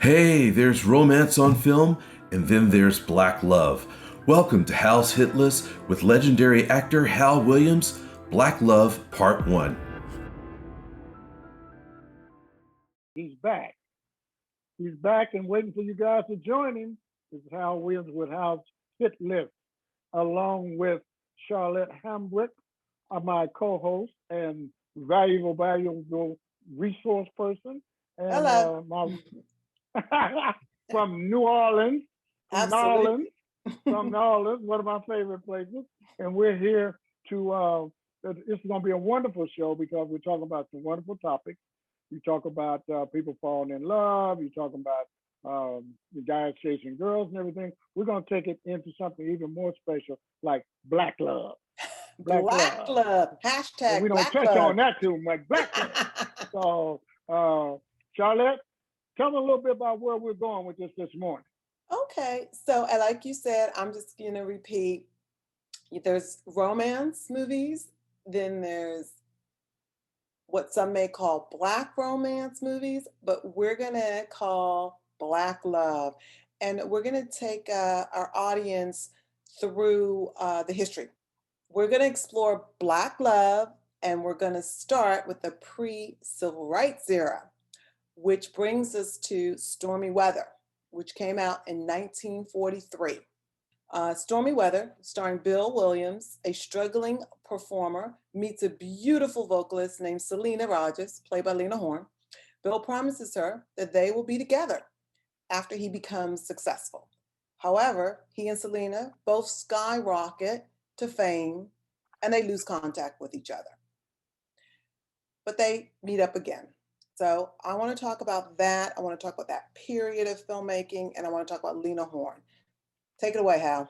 Hey, there's romance on film, and then there's black love. Welcome to Hal's Hit List with legendary actor Hal Williams, Black Love Part 1. He's back. He's back and waiting for you guys to join him. This is Hal Williams with Hal's Hit List, along with Charlotte Hambrick, my co-host and valuable resource person, and Hello. From New Orleans, Absolutely. from New Orleans, one of my favorite places. And we're here to, it's going to be a wonderful show because we're talking about some wonderful topics. You talk about people falling in love. You talk about the guys chasing girls and everything. We're going to take it into something even more special, like black love. Black love. Hashtag and we don't black touch love. on that too much. Black love. So, Charlotte, tell me a little bit about where we're going with this morning. Okay, so like you said, I'm just going to repeat. There's romance movies, then there's what some may call black romance movies, but we're going to call black love. And we're going to take our audience through the history. We're going to explore black love, and we're going to start with the pre-civil rights era, which brings us to Stormy Weather, which came out in 1943. Stormy Weather, starring Bill Williams, a struggling performer, meets a beautiful vocalist named Selena Rogers, played by Lena Horne. Bill promises her that they will be together after he becomes successful. However, he and Selena both skyrocket to fame, and they lose contact with each other. But they meet up again. So I want to talk about that. I want to talk about that period of filmmaking, and I want to talk about Lena Horne. Take it away, Hal.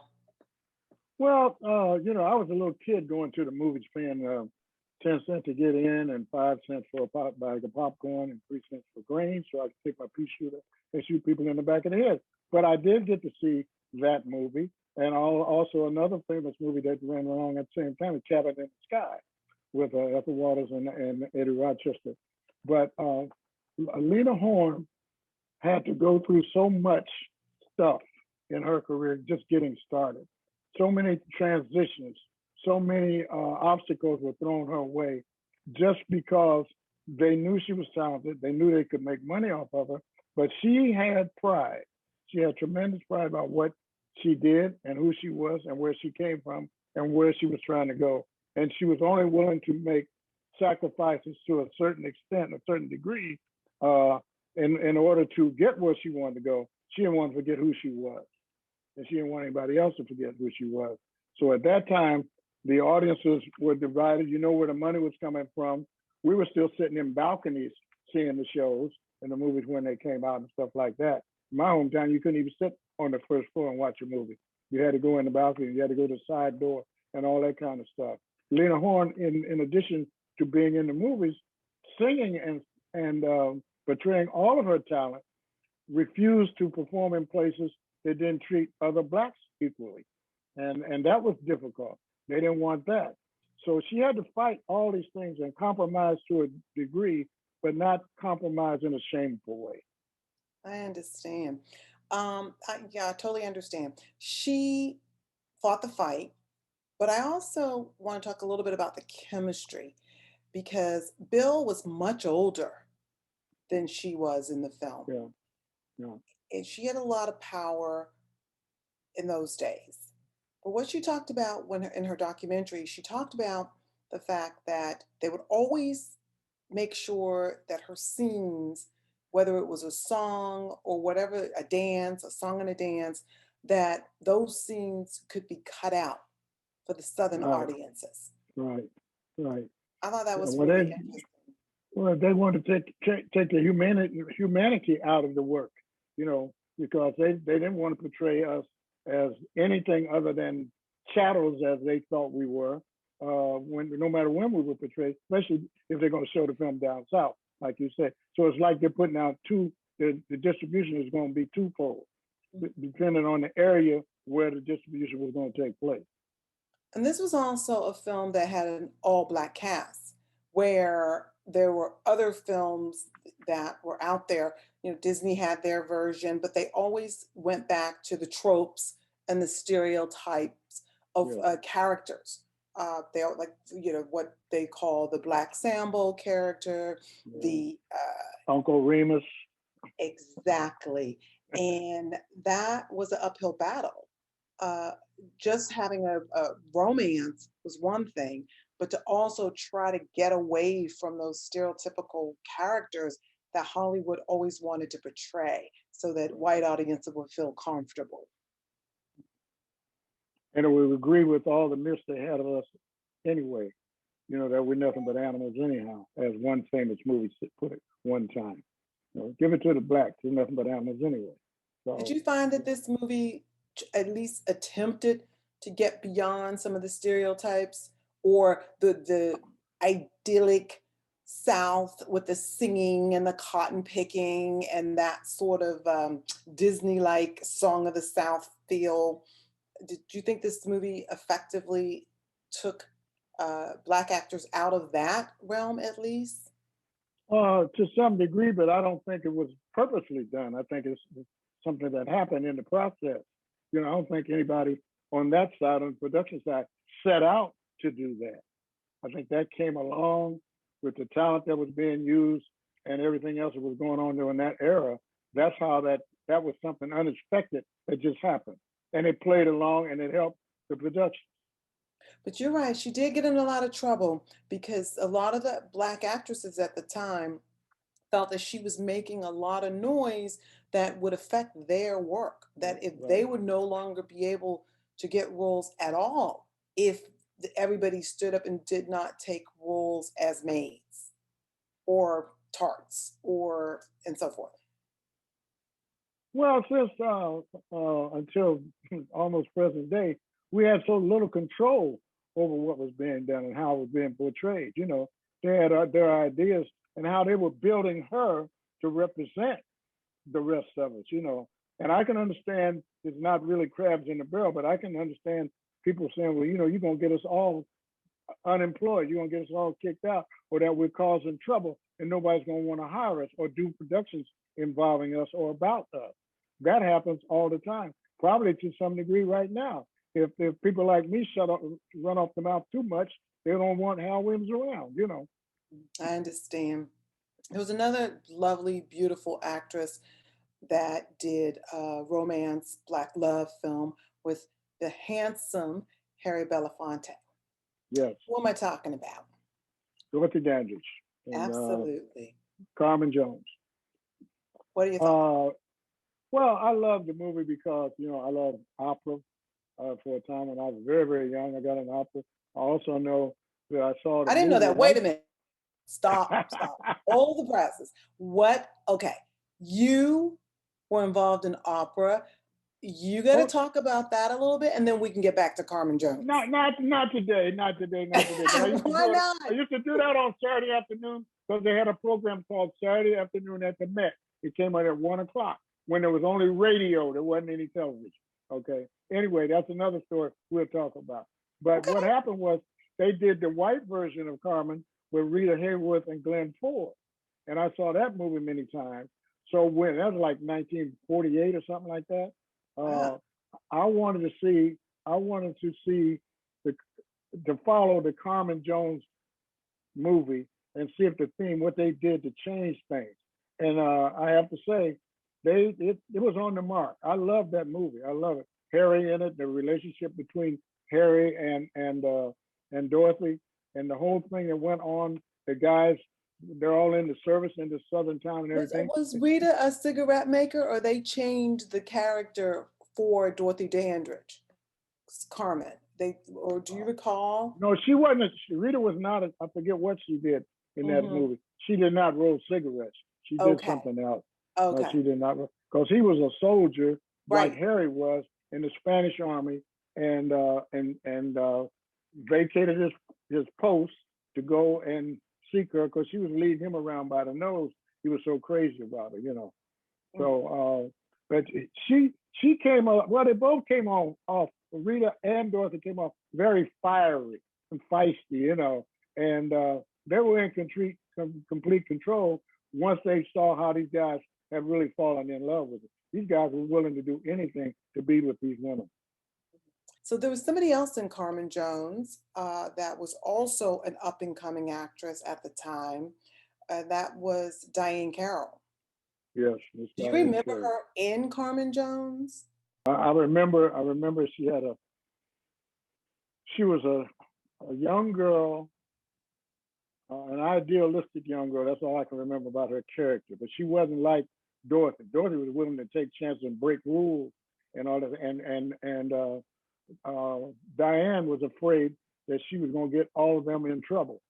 Well, I was a little kid going to the movies paying 10 cents to get in and 5 cents for a bag of popcorn and 3 cents for grain so I could take my pea shooter and shoot people in the back of the head. But I did get to see that movie, and also another famous movie that ran along at the same time, Cabin in the Sky, with Ethel Waters and Eddie Rochester. But Lena Horne had to go through so much stuff in her career just getting started. So many transitions, so many obstacles were thrown her way just because they knew she was talented. They knew they could make money off of her, but she had pride. She had tremendous pride about what she did and who she was and where she came from and where she was trying to go. And she was only willing to make sacrifices to a certain extent, a certain degree, in order to get where she wanted to go. She didn't want to forget who she was, and she didn't want anybody else to forget who she was. So at that time, the audiences were divided. You know where the money was coming from. We were still sitting in balconies seeing the shows and the movies when they came out and stuff like that. In my hometown, you couldn't even sit on the first floor and watch a movie. You had to go in the balcony. You had to go to the side door and all that kind of stuff. Lena Horne, in addition to being in the movies, singing and portraying all of her talent, refused to perform in places that didn't treat other blacks equally. And that was difficult. They didn't want that. So she had to fight all these things and compromise to a degree, but not compromise in a shameful way. I understand. I totally understand. She fought the fight, but I also want to talk a little bit about the chemistry because Bill was much older than she was in the film. Yeah. And she had a lot of power in those days. But what she talked about in her documentary, she talked about the fact that they would always make sure that her scenes, whether it was a song or whatever, a song and a dance, that those scenes could be cut out for the Southern audiences. Right. I thought that was really interesting. Well, they wanted to take the humanity out of the work, because they didn't want to portray us as anything other than shadows as they thought we were, no matter when we were portrayed, especially if they're going to show the film down south, like you said. So it's like they're putting out the distribution is going to be twofold, depending on the area where the distribution was going to take place. And this was also a film that had an all-black cast, where there were other films that were out there, Disney had their version, but they always went back to the tropes and the stereotypes of Yeah. characters. They're like, what they call the Black Sambo character, Yeah. the Uncle Remus. exactly. And that was an uphill battle. Just having a romance was one thing, but to also try to get away from those stereotypical characters that Hollywood always wanted to portray so that white audiences would feel comfortable. And we would agree with all the myths they had of us anyway, that we're nothing but animals anyhow, as one famous movie put it one time. Give it to the blacks, they're nothing but animals anyway. So, Did you find that this movie at least attempted to get beyond some of the stereotypes or the idyllic South with the singing and the cotton picking and that sort of Disney-like Song of the South feel? Did you think this movie effectively took Black actors out of that realm at least? to some degree, but I don't think it was purposely done. I think it's something that happened in the process. I don't think anybody on that side, on the production side, set out to do that. I think that came along with the talent that was being used and everything else that was going on during that era. That's how that was something unexpected that just happened. And it played along and it helped the production. But you're right, she did get in a lot of trouble because a lot of the Black actresses at the time felt that she was making a lot of noise that would affect their work, that if they Right. would no longer be able to get roles at all if everybody stood up and did not take roles as maids or tarts or and so forth. Well, since until almost present day, we had so little control over what was being done and how it was being portrayed. They had their ideas and how they were building her to represent the rest of us. And I can understand it's not really crabs in the barrel, but I can understand people saying, well, you're gonna get us all unemployed, you're gonna get us all kicked out, or that we're causing trouble and nobody's gonna want to hire us or do productions involving us or about us. That happens all the time, probably to some degree right now. If people like me run off the mouth too much, they don't want Hal Williams around. I understand. There was another lovely, beautiful actress that did a romance Black love film with the handsome Harry Belafonte. Yes. Who am I talking about? Dorothy Dandridge and Absolutely. Carmen Jones. What do you think? Well, I love the movie because I love opera. For a time when I was very, very young, I got an opera. I also know that I saw the I didn't know movie that. Wait a minute. Stop. Hold the presses. What? Okay. You were involved in opera. You got to talk about that a little bit, and then we can get back to Carmen Jones. Not today. But Why not? I used to do that on Saturday afternoon because they had a program called Saturday Afternoon at the Met. It came out at 1:00 when there was only radio. There wasn't any television. Okay. Anyway, that's another story we'll talk about. But Okay. What happened was they did the white version of Carmen with Rita Hayworth and Glenn Ford. And I saw that movie many times. So when that was like 1948 or something like that, I wanted to see to follow the Carmen Jones movie and see if the theme, what they did to change things. And I have to say, it was on the mark. I love that movie. I love it. Harry in it, the relationship between Harry and Dorothy, and the whole thing that went on. The guys, they're all in the service in the southern town and everything. Was Rita a cigarette maker, or they changed the character for Dorothy Dandridge, Carmen? Or do you recall? No, she wasn't. Rita was not. I forget what she did in that movie. She did not roll cigarettes. She did something else. Okay. No, she did not, because he was a soldier, Right. like Harry was in the Spanish army, and vacated his post to go and seek her because she was leading him around by the nose. He was so crazy about her. So, but she came off. Well, they both came off. Rita and Dorothy came off very fiery and feisty, and they were in complete control once they saw how these guys have really fallen in love with it. These guys were willing to do anything to be with these women. So there was somebody else in Carmen Jones that was also an up and coming actress at the time. That was Diane Carroll. Yes, Do you remember her in Carmen Jones? I remember she was a young girl, an idealistic young girl. That's all I can remember about her character. But she wasn't like Dorothy. Dorothy was willing to take chances and break rules and all that. And Diane was afraid that she was going to get all of them in trouble,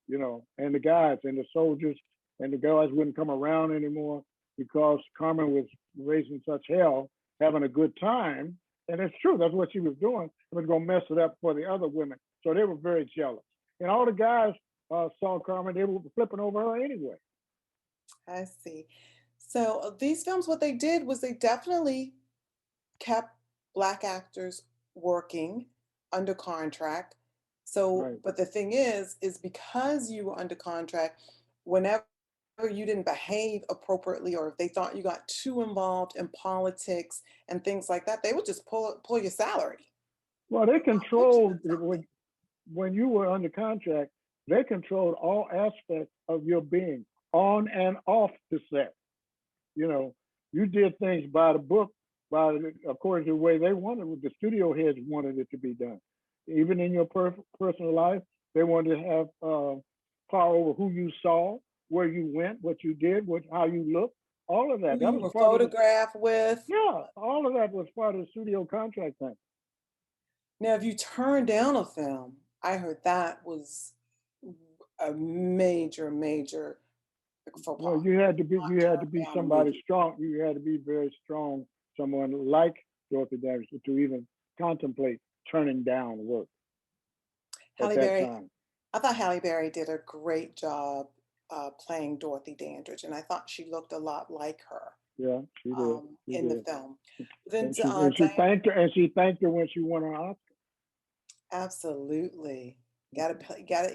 you know, and the guys and the soldiers and the guys wouldn't come around anymore because Carmen was raising such hell, having a good time. And it's true, that's what she was doing. It was going to mess it up for the other women. So they were very jealous. And all the guys saw Carmen, they were flipping over her anyway. I see. So these films, what they did was they definitely kept Black actors working under contract. So, Right. but the thing is because you were under contract, whenever you didn't behave appropriately, or if they thought you got too involved in politics and things like that, they would just pull your salary. Well, they controlled, when you were under contract, they controlled all aspects of your being on and off the set. You know, you did things by the book, according to the way they wanted, what the studio heads wanted it to be done. Even in your personal life, they wanted to have power over who you saw, where you went, what you did, how you looked, all of that. Who you were photographed with. Yeah, all of that was part of the studio contract thing. Now, if you turn down a film, I heard that was a major faux pas. Well, you had to be somebody strong. You had to be very strong, someone like Dorothy Davis, to even contemplate turning down work. Halle Berry. I thought Halle Berry did a great job playing Dorothy Dandridge, and I thought she looked a lot like her. Yeah, she did. In the film. Then she thanked her, and she thanked her when she won her Oscar. Absolutely. You gotta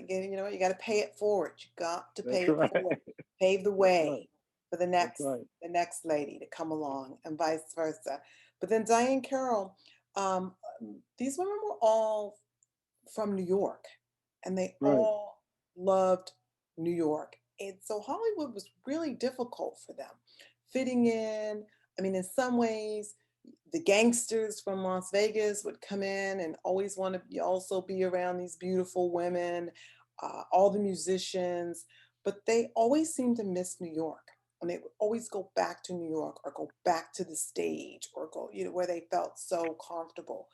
you know what, you gotta pay it forward. You got to pay it forward. Pave the way for the next lady to come along, and vice versa. But then Diane Carroll, these women were all from New York, and they all loved New York. And so Hollywood was really difficult for them, fitting in. I mean, in some ways, the gangsters from Las Vegas would come in and always want to also be around these beautiful women, all the musicians, but they always seemed to miss New York. And they would always go back to New York or go back to the stage or go, you know, where they felt so comfortable.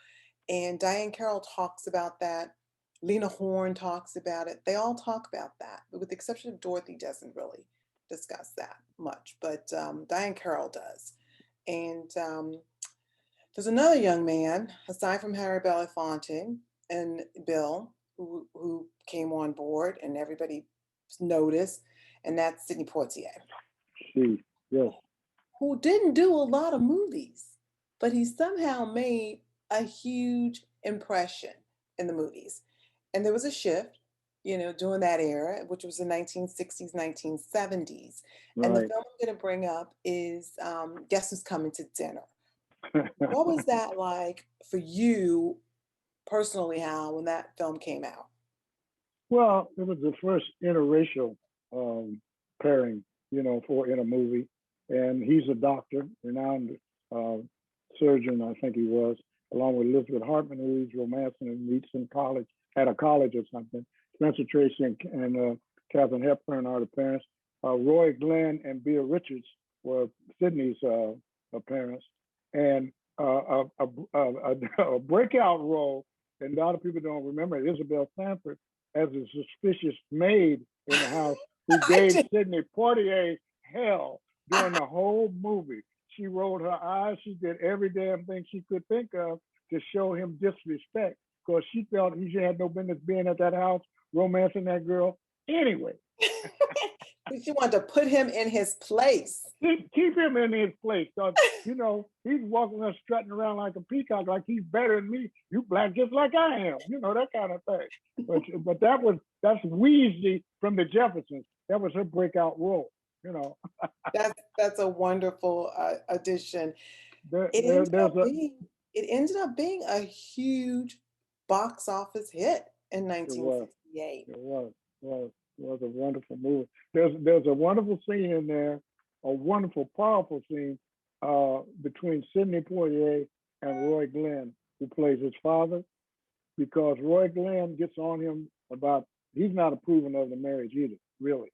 And Diane Carroll talks about that. Lena Horne talks about it. They all talk about that, but with the exception of Dorothy doesn't really discuss that much, but Diane Carroll does. And there's another young man, aside from Harry Belafonte and Bill, who came on board and everybody noticed, and that's Sidney Poitier. Yes. Who didn't do a lot of movies, but he somehow made a huge impression in the movies. And there was a shift, you know, during that era, which was the 1960s, 1970s. And the film I'm going to bring up is Guess Who's Coming to Dinner. What was that like for you personally, Hal, when that film came out? Well, it was the first interracial pairing, you know, in a movie. And he's a doctor, renowned surgeon, I think he was, along with Elizabeth Hartman, who he's romancing and meets in college, at a college or something. Spencer Tracy and Katharine Hepburn are the parents. Roy Glenn and Bea Richards were Sidney's parents. And a breakout role, and a lot of people don't remember it, Isabel Sanford as a suspicious maid in the house who gave Sidney Poitier hell during the whole movie. She rolled her eyes. She did every damn thing she could think of to show him disrespect, because she felt he had no business being at that house romancing that girl anyway. She wanted to put him in his place. Keep him in his place. So, you know, he's walking around strutting around like a peacock, like he's better than me. You black just like I am. You know, that kind of thing. But that's Weezy from the Jeffersons. That was her breakout role. you know. That's a wonderful addition. There, It there, ended there's up a, being it ended up being a huge box office hit in it was, 1968. it was, was a wonderful movie. There's a wonderful scene in there, a wonderful, powerful scene between Sidney Poitier and Roy Glenn, who plays his father, because Roy Glenn gets on him about he's not approving of the marriage either, really.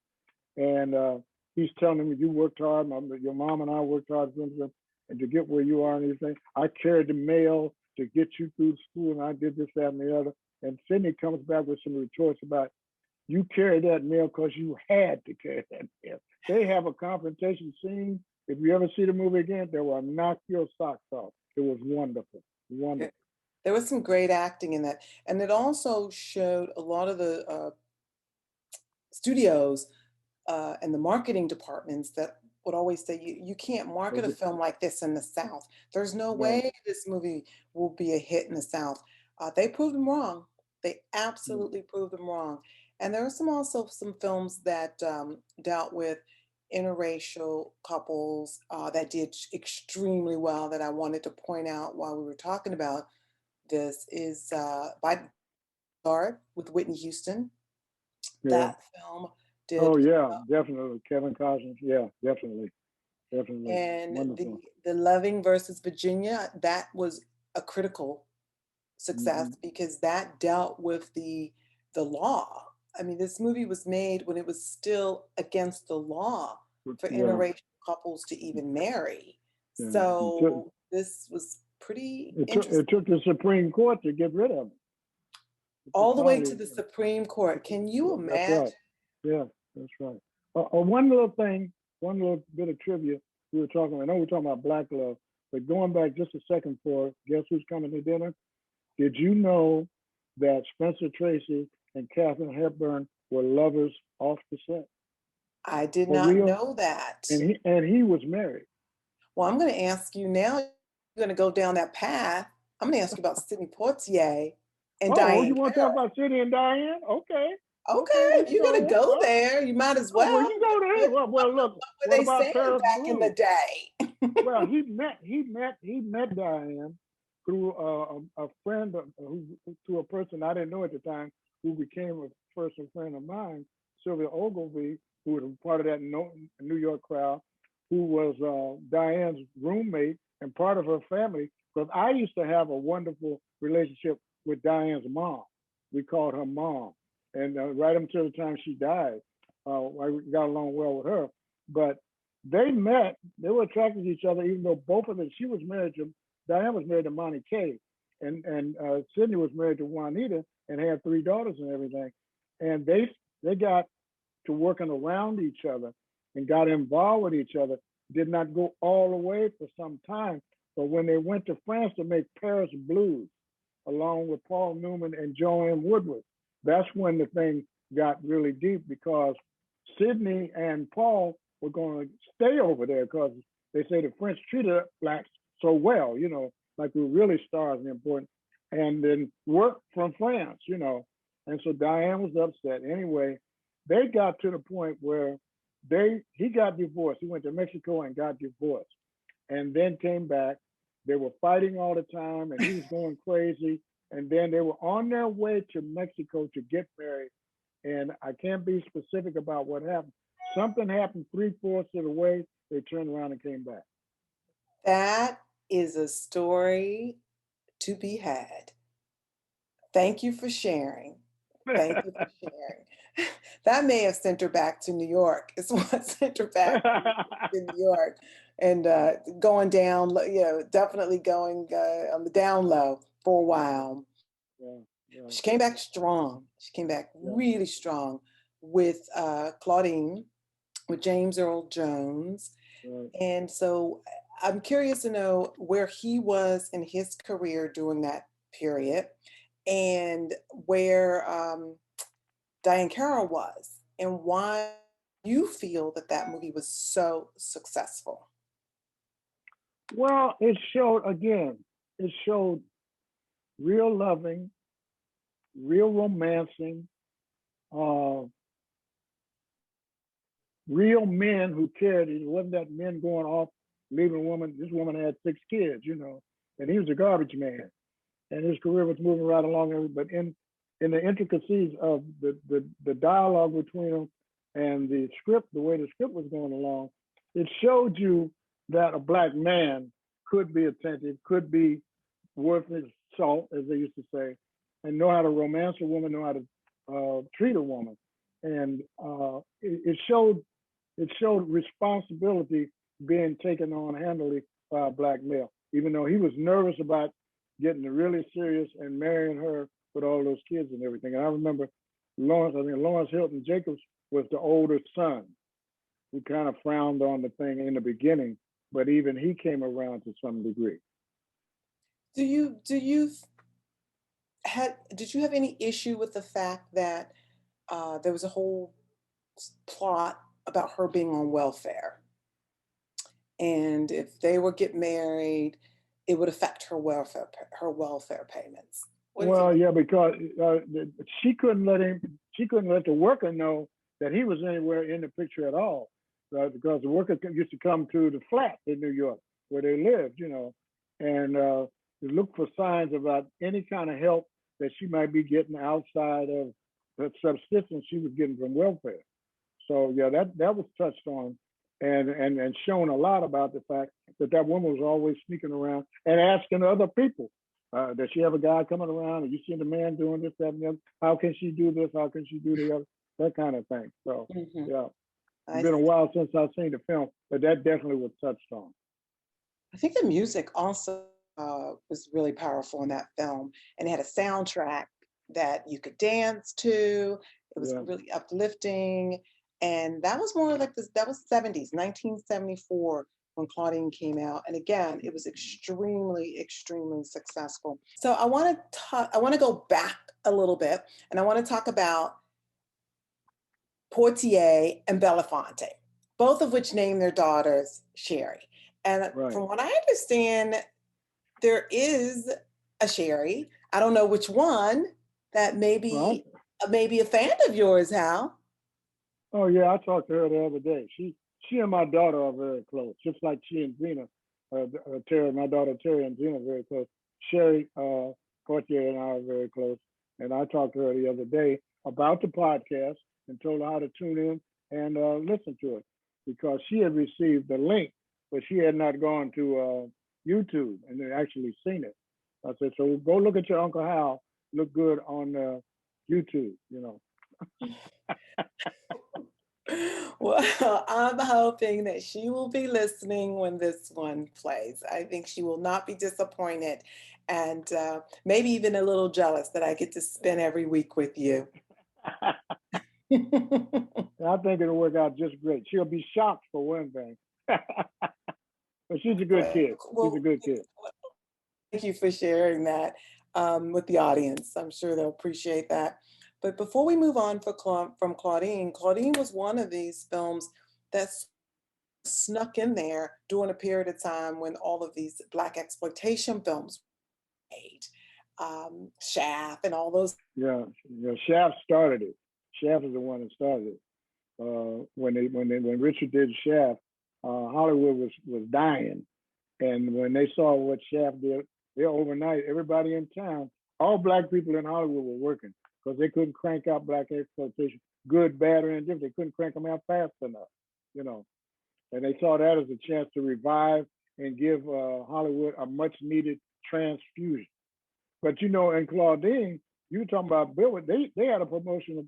And he's telling him, you worked hard, your mom and I worked hard, and to get where you are and everything. I carried the mail to get you through school, and I did this, that, and the other. And Sidney comes back with some retorts about, you carried that mail because you had to carry that mail. They have a confrontation scene. If you ever see the movie again, they will knock your socks off. It was wonderful, wonderful. There was some great acting in that. And it also showed a lot of the studios and the marketing departments that would always say, you can't market a film like this in the South. There's no way this movie will be a hit in the South. They proved them wrong. They absolutely proved them wrong. And there are also some films that dealt with interracial couples that did extremely well that I wanted to point out while we were talking about this is by Guard with Whitney Houston. Yeah. That film did. Oh yeah, definitely. Kevin Costner. Yeah, definitely. Definitely. And wonderful. the Loving versus Virginia, that was a critical success because that dealt with the law. I mean, this movie was made when it was still against the law for interracial couples to even marry. Yeah. So this was pretty interesting. It took the Supreme Court to get rid of it. All the way to the Supreme Court. Can you imagine? That's right. Yeah, that's right. One little thing, one little bit of trivia we were talking about. I know we're talking about Black Love, but going back just a second for guess who's coming to dinner? Did you know that Spencer Tracy and Katharine Hepburn were lovers off the set? I did not know that. And he was married. Well, I'm going to ask you now. You're going to go down that path. I'm going to ask you about Sidney Poitier and Diane. You want to talk about Sidney and Diane? Okay. Okay, if you're going to go there, you might as well. Well, you go there. Well, look. What they saying back in the day? Well, he met Diane through a friend, to a person I didn't know at the time, who became a personal friend of mine, Sylvia Ogilvie, who was part of that New York crowd, who was Diane's roommate and part of her family. Because I used to have a wonderful relationship with Diane's mom. We called her mom. And right until the time she died, I got along well with her. But they met, they were attracted to each other, even though both of them, Diane was married to Monty Kaye, and Sidney was married to Juanita and had 3 daughters and everything. And they got to working around each other and got involved with each other, did not go all the way for some time. But when they went to France to make Paris Blues, along with Paul Newman and Joanne Woodward, that's when the thing got really deep, because Sidney and Paul were going to stay over there because they say the French treated blacks so well, like we were really stars and important, and then work from France, And so Diane was upset. Anyway, they got to the point where he got divorced. He went to Mexico and got divorced, and then came back. They were fighting all the time, and he was going crazy. And then they were on their way to Mexico to get married. And I can't be specific about what happened. Something happened 3/4 of the way. They turned around and came back. That is a story to be had. Thank you for sharing. Thank you for sharing. That may have sent her back to New York. It's what sent her back to New York. And going down, definitely going on the down low for a while. Yeah. She came back strong. She came back really strong with Claudine, with James Earl Jones. Right. And so I'm curious to know where he was in his career during that period, and where Diane Carroll was, and why you feel that movie was so successful. Well, it showed real loving, real romancing, real men who cared. It wasn't that men going off, leaving a woman. This woman had 6 kids, and he was a garbage man, and his career was moving right along. But in the intricacies of the dialogue between them and the script, the way the script was going along, it showed you that a black man could be attentive, could be worth his salt, as they used to say, and know how to romance a woman, know how to treat a woman. And it showed responsibility being taken on handily by a black male, even though he was nervous about getting really serious and marrying her with all those kids and everything. And I remember Lawrence Hilton Jacobs was the older son who kind of frowned on the thing in the beginning, but even he came around to some degree. Did you have any issue with the fact that there was a whole plot about her being on welfare, and if they would get married, it would affect her welfare payments? Well, yeah, because she couldn't let the worker know that he was anywhere in the picture at all, because the worker used to come to the flat in New York where they lived, and look for signs about any kind of help that she might be getting outside of the subsistence she was getting from welfare. So yeah, that was touched on and shown a lot about the fact that woman was always sneaking around and asking other people, does she have a guy coming around? Are you seeing the man doing this, that, and the other? How can she do this? How can she do the other? That kind of thing. So yeah, it's been a while since I've seen the film, but that definitely was touched on. I think the music also was really powerful in that film, and it had a soundtrack that you could dance to. It was really uplifting, and that was more like this. That was 70s, 1974 when Claudine came out, and again, it was extremely, extremely successful. So I want to go back a little bit, and I want to talk about Portier and Belafonte, both of which named their daughters Sherry. And from what I understand, there is a Sherry, I don't know which one, that may be a fan of yours, Hal. Oh yeah, I talked to her the other day. She and my daughter are very close, just like she and Zena, Terry, my daughter Terry and Zena are very close. Sherry Portier and I are very close. And I talked to her the other day about the podcast and told her how to tune in and listen to it, because she had received the link, but she had not gone to YouTube and actually seen it. I said, so go look at your Uncle Hal, look good on YouTube, Well, I'm hoping that she will be listening when this one plays. I think she will not be disappointed, and maybe even a little jealous that I get to spend every week with you. I think it'll work out just great. She'll be shocked for one thing. But she's a good kid. She's a good kid. Thank you for sharing that with the audience. I'm sure they'll appreciate that. But before we move on from Claudine, Claudine was one of these films that snuck in there during a period of time when all of these Black exploitation films were made. Shaft and all those. Yeah, Shaft started it. Shaft is the one that started it. When Richard did Shaft, Hollywood was dying, and when they saw what Shaft did, overnight everybody in town, all Black people in Hollywood were working, because they couldn't crank out Black exploitation, good, bad, or indifferent. They couldn't crank them out fast enough, And they saw that as a chance to revive and give Hollywood a much needed transfusion. But in Claudine, you were talking about Bill. They had a promotional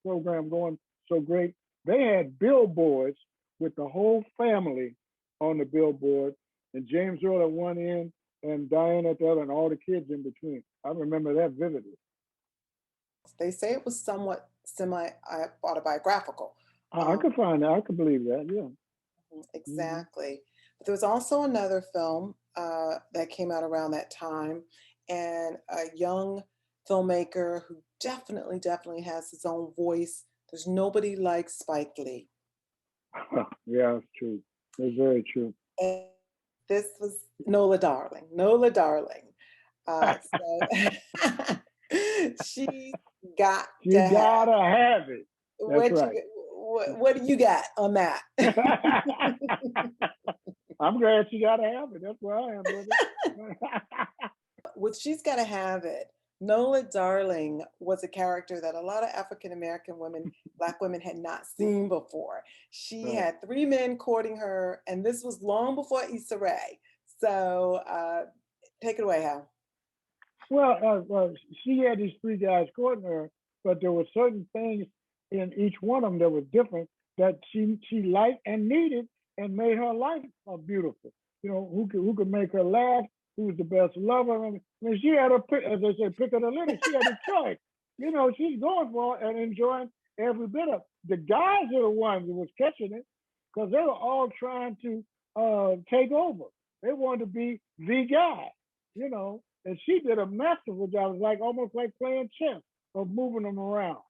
program going so great. They had billboards with the whole family on the billboard, and James Earl at one end and Diane at the other, and all the kids in between. I remember that vividly. They say it was somewhat semi-autobiographical. I could find that. I could believe that, yeah. Exactly. Mm-hmm. But there was also another film that came out around that time, and a young filmmaker who definitely has his own voice. There's nobody like Spike Lee. Yeah, it's true. It's very true. And this was Nola Darling. Nola Darling. So she gotta have it. That's right. what do you got on that? I'm glad she got to have it. That's where I am with it. With She's Gotta Have It, Nola Darling was a character that a lot of African American women, Black women, had not seen before. She Right. had 3 men courting her, and this was long before Issa Rae. So take it away, Hal. Well, she had these 3 guys courting her, but there were certain things in each one of them that were different that she liked and needed and made her life beautiful. You know, who could make her laugh, who was the best lover. I mean, she had a pick, as they say, pick of the litter. She had a choice. You know, she's going for it and enjoying every bit of it. The guys are the ones who was catching it because they were all trying to take over. They wanted to be the guy, you know. And she did a masterful job. It was like almost like playing chess of moving them around,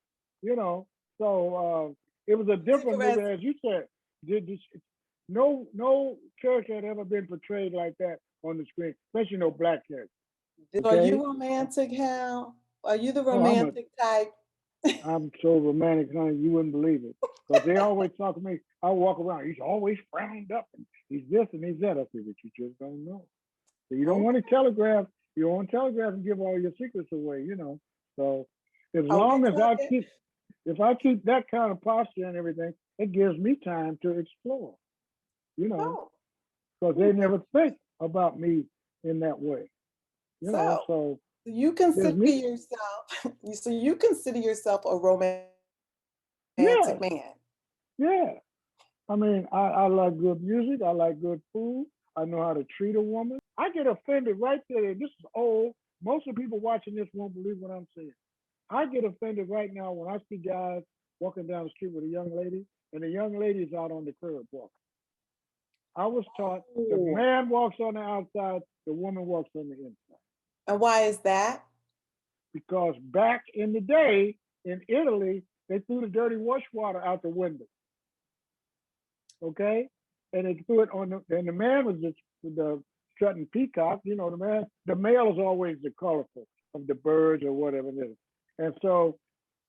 you know. So it was a different movie, as you said. No character had ever been portrayed like that on the screen, especially no Black character. Okay? Are you romantic, Hal? Are you the romantic type? I'm so romantic, honey, you wouldn't believe it. Because they always talk to me. I walk around, he's always frowned up, and he's this and he's that. I say, but you just don't know. So you don't want to telegraph. You don't want to telegraph and give all your secrets away, you know. So as long as if I keep that kind of posture and everything, it gives me time to explore, you know, because they never think about me in that way, you know. So you consider yourself. So you consider yourself a romantic man. Yeah. I mean, I like good music. I like good food. I know how to treat a woman. I get offended right there. This is old. Most of the people watching this won't believe what I'm saying. I get offended right now when I see guys walking down the street with a young lady, and the young lady's out on the curb walking. I was taught the man walks on the outside, the woman walks on the inside. And why is that? Because back in the day in Italy, they threw the dirty wash water out the window. Okay? And they threw it on and the man was just the strutting peacock. You know, the male is always the colorful of the birds or whatever it is. And so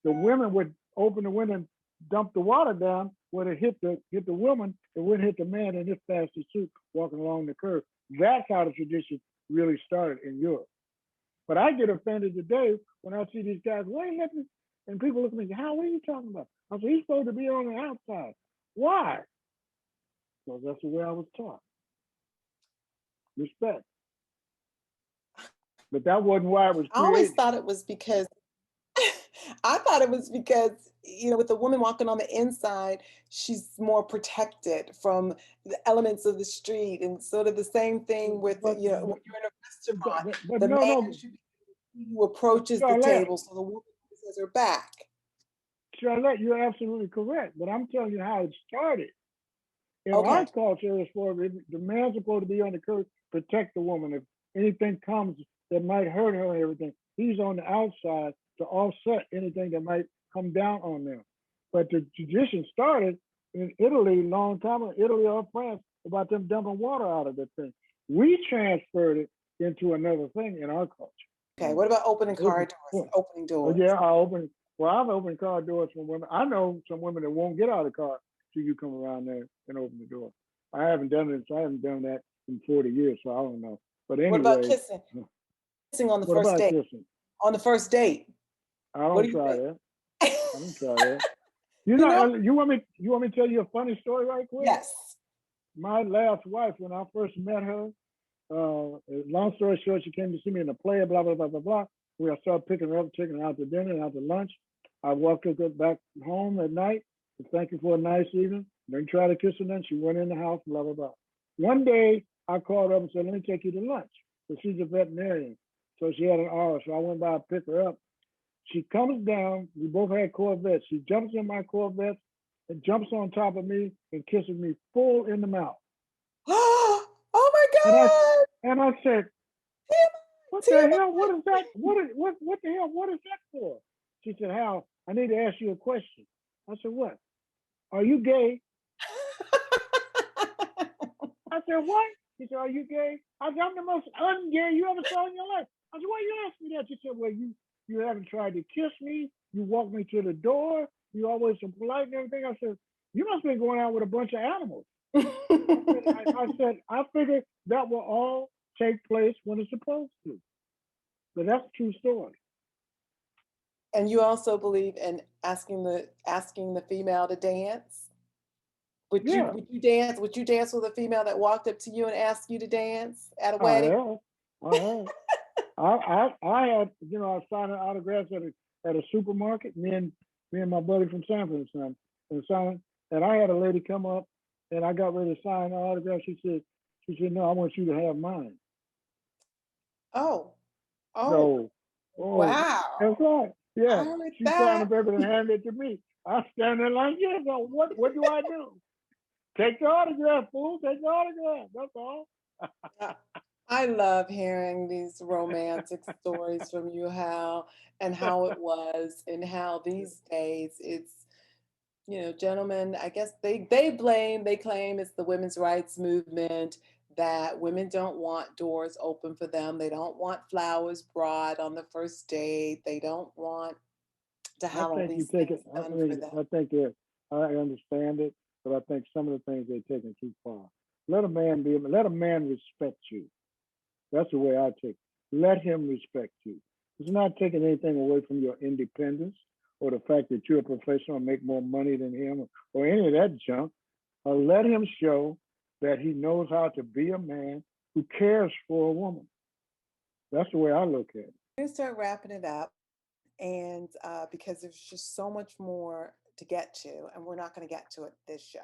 the women would open the window and dump the water down where it hit the woman, it wouldn't hit the man in his fancy suit walking along the curb. That's how the tradition really started in Europe. But I get offended today when I see these guys, and people look at me, how, what are you talking about? I said, he's supposed to be on the outside. Why? Because that's the way I was taught. Respect. But that wasn't why it was created. I always thought it was because, you know, with the woman walking on the inside, she's more protected from the elements of the street, and sort of the same thing with, you know, when you're in a restaurant, the man should be who approaches the table, so the woman has her back. Charlotte, you're absolutely correct, but I'm telling you how it started. In our culture, the man's supposed to be on the curb, protect the woman. If anything comes that might hurt her and everything, he's on the outside to offset anything that might come down on them. But the tradition started in Italy a long time ago, Italy or France, about them dumping water out of the thing. We transferred it into another thing in our culture. Okay, what about opening car doors, opening doors? Yeah, I've opened car doors for women. I know some women that won't get out of the car till you come around there and open the door. I haven't done that in 40 years, so I don't know. But anyway. What about kissing? Kissing on the first date? Kissing? On the first date? I don't try that. I don't try that. You want me to tell you a funny story right quick? Yes. My last wife, when I first met her, long story short, she came to see me in a play, blah, blah, blah, blah, blah. I started picking her up, taking her out to dinner and out to lunch. I walked her back home at night to thank her for a nice evening. Then tried to kiss her, then she went in the house, blah, blah, blah. One day, I called her up and said, let me take you to lunch. So she's a veterinarian. So she had an hour, so I went by and picked her up. She comes down, we both had Corvettes. She jumps in my Corvette and jumps on top of me and kisses me full in the mouth. Oh my God! And I said, what the hell? What is that? What the hell? What is that for? She said, Hal, I need to ask you a question. I said, what? Are you gay? I said, what? She said, are you gay? I said, I'm the most ungay you ever saw in your life. I said, why you ask me that? She said, well, You haven't tried to kiss me. You walked me to the door. You always so polite and everything. I said, you must have been going out with a bunch of animals. I figured that will all take place when it's supposed to. But that's a true story. And you also believe in asking the female to dance? Would Yeah, you dance? Would you dance with a female that walked up to you and asked you to dance at a I wedding? have. I have. I had, I was signing autographs at a supermarket. Me and my buddy from Sanford and I had a lady come up, and I got ready to sign the autograph. She said, no, I want you to have mine. Oh, So, wow! that's right. Yeah, I heard she signed the that. paper and handed it to me. I stand there like, yeah. So what do I do? Take the autograph, fool. Take the autograph. That's all. I love hearing these romantic stories from you, Hal, and how it was, and how these days it's, gentlemen, I guess they claim it's the women's rights movement, that women don't want doors open for them. They don't want flowers brought on the first date. They don't want to I have all think you these take things it. done for them. I think that I understand it, but I think some of the things they're taking too far. Let a man respect you. That's the way I take it. Let him respect you. It's not taking anything away from your independence or the fact that you're a professional and make more money than him or any of that junk. Let him show that he knows how to be a man who cares for a woman. That's the way I look at it. We're going to start wrapping it up, and because there's just so much more to get to, and we're not going to get to it this show.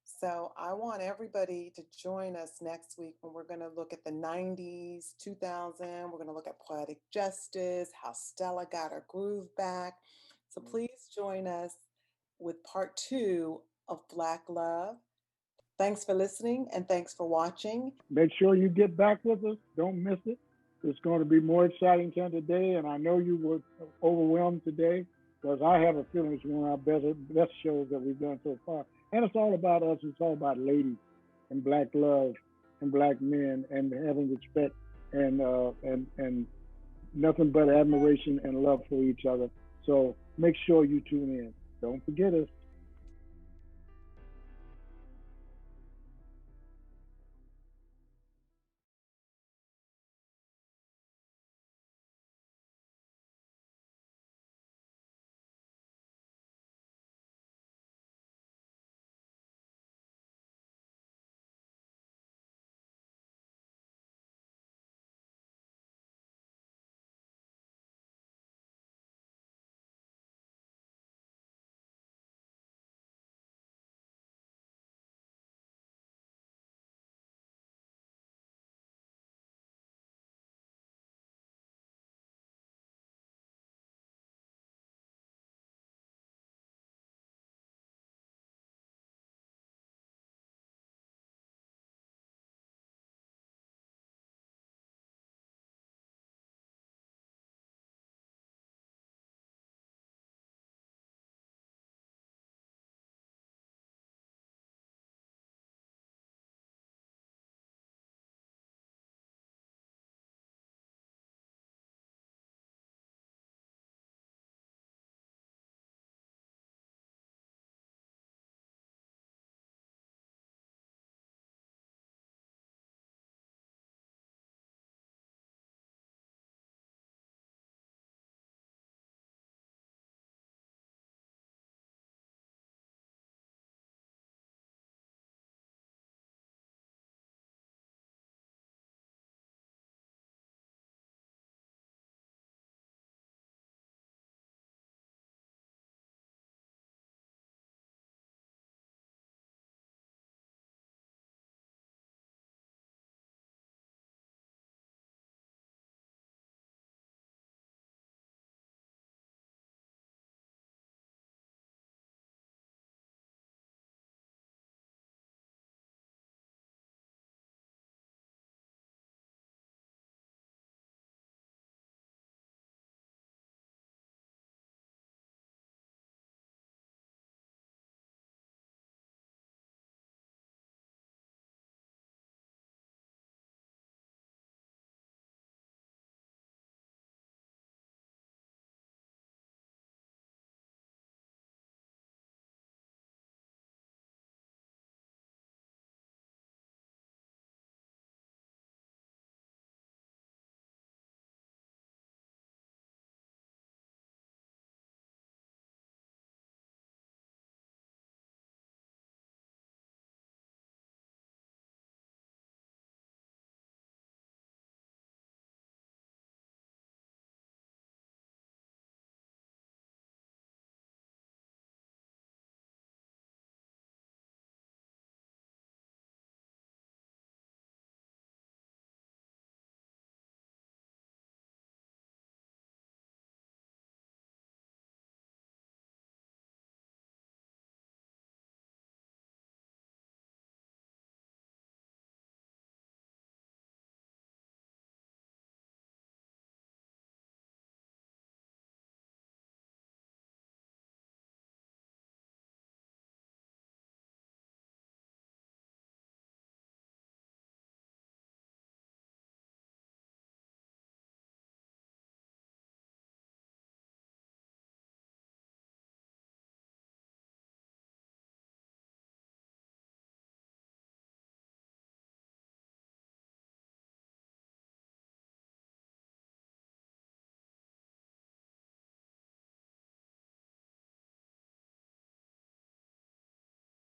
So I want everybody to join us next week when we're going to look at the 90s, 2000. We're going to look at poetic justice, how Stella got her groove back. So please join us with part 2 of Black Love. Thanks for listening, and thanks for watching. Make sure you get back with us. Don't miss it. It's going to be more exciting time today, and I know you were overwhelmed today because I have a feeling it's one of our best shows that we've done so far. And it's all about us. It's all about ladies and Black love and Black men and having respect and nothing but admiration and love for each other. So make sure you tune in. Don't forget us.